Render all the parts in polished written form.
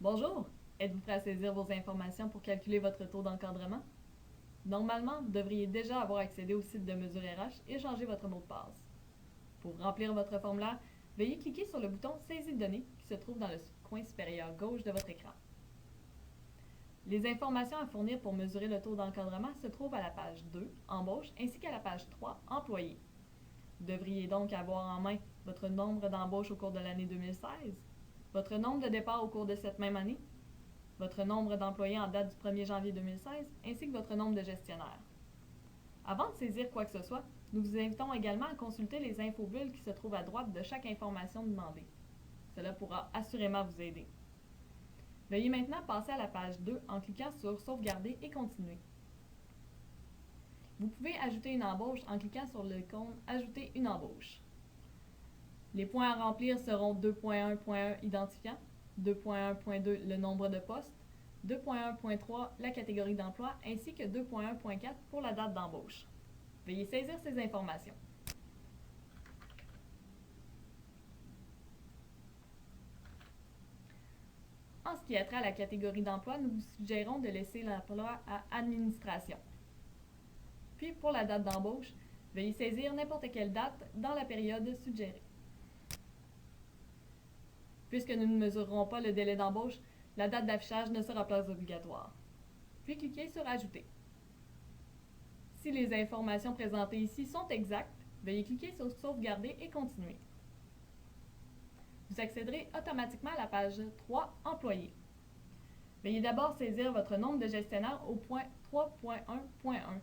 Bonjour! Êtes-vous prêt à saisir vos informations pour calculer votre taux d'encadrement? Normalement, vous devriez déjà avoir accédé au site de Mesure RH et changer votre mot de passe. Pour remplir votre formulaire, veuillez cliquer sur le bouton Saisie de données qui se trouve dans le coin supérieur gauche de votre écran. Les informations à fournir pour mesurer le taux d'encadrement se trouvent à la page 2, Embauche, ainsi qu'à la page 3, Employés. Vous devriez donc avoir en main votre nombre d'embauches au cours de l'année 2016, votre nombre de départs au cours de cette même année, votre nombre d'employés en date du 1er janvier 2016, ainsi que votre nombre de gestionnaires. Avant de saisir quoi que ce soit, nous vous invitons également à consulter les infobulles qui se trouvent à droite de chaque information demandée. Cela pourra assurément vous aider. Veuillez maintenant passer à la page 2 en cliquant sur Sauvegarder et continuer. Vous pouvez ajouter une embauche en cliquant sur l'icône Ajouter une embauche. Les points à remplir seront 2.1.1 Identifiant, 2.1.2 le nombre de postes, 2.1.3 la catégorie d'emploi ainsi que 2.1.4 pour la date d'embauche. Veuillez saisir ces informations. En ce qui a trait à la catégorie d'emploi, nous vous suggérons de laisser l'emploi à Administration. Puis pour la date d'embauche, veuillez saisir n'importe quelle date dans la période suggérée. Puisque nous ne mesurerons pas le délai d'embauche, la date d'affichage ne sera pas obligatoire. Puis cliquez sur Ajouter. Si les informations présentées ici sont exactes, veuillez cliquer sur Sauvegarder et continuer. Vous accéderez automatiquement à la page 3 Employés. Veuillez d'abord saisir votre nombre de gestionnaires au point 3.1.1.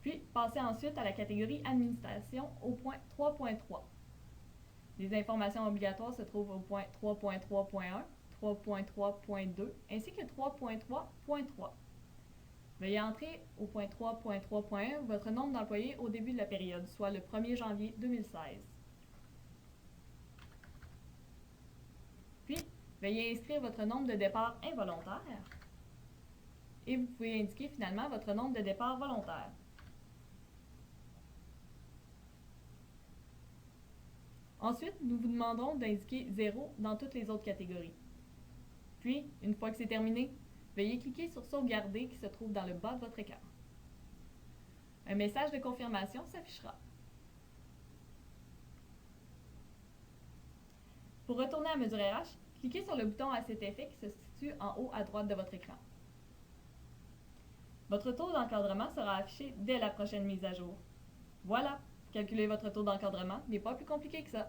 Puis, passez ensuite à la catégorie Administration au point 3.3. Les informations obligatoires se trouvent au point 3.3.1, 3.3.2 ainsi que 3.3.3. Veuillez entrer au point 3.3.1 votre nombre d'employés au début de la période, soit le 1er janvier 2016. Puis, veuillez inscrire votre nombre de départs involontaires et vous pouvez indiquer finalement votre nombre de départs volontaires. Ensuite, nous vous demanderons d'indiquer 0 dans toutes les autres catégories. Puis, une fois que c'est terminé, veuillez cliquer sur Sauvegarder qui se trouve dans le bas de votre écran. Un message de confirmation s'affichera. Pour retourner à Mesure RH, cliquez sur le bouton à cet effet qui se situe en haut à droite de votre écran. Votre taux d'encadrement sera affiché dès la prochaine mise à jour. Voilà, calculer votre taux d'encadrement n'est pas plus compliqué que ça.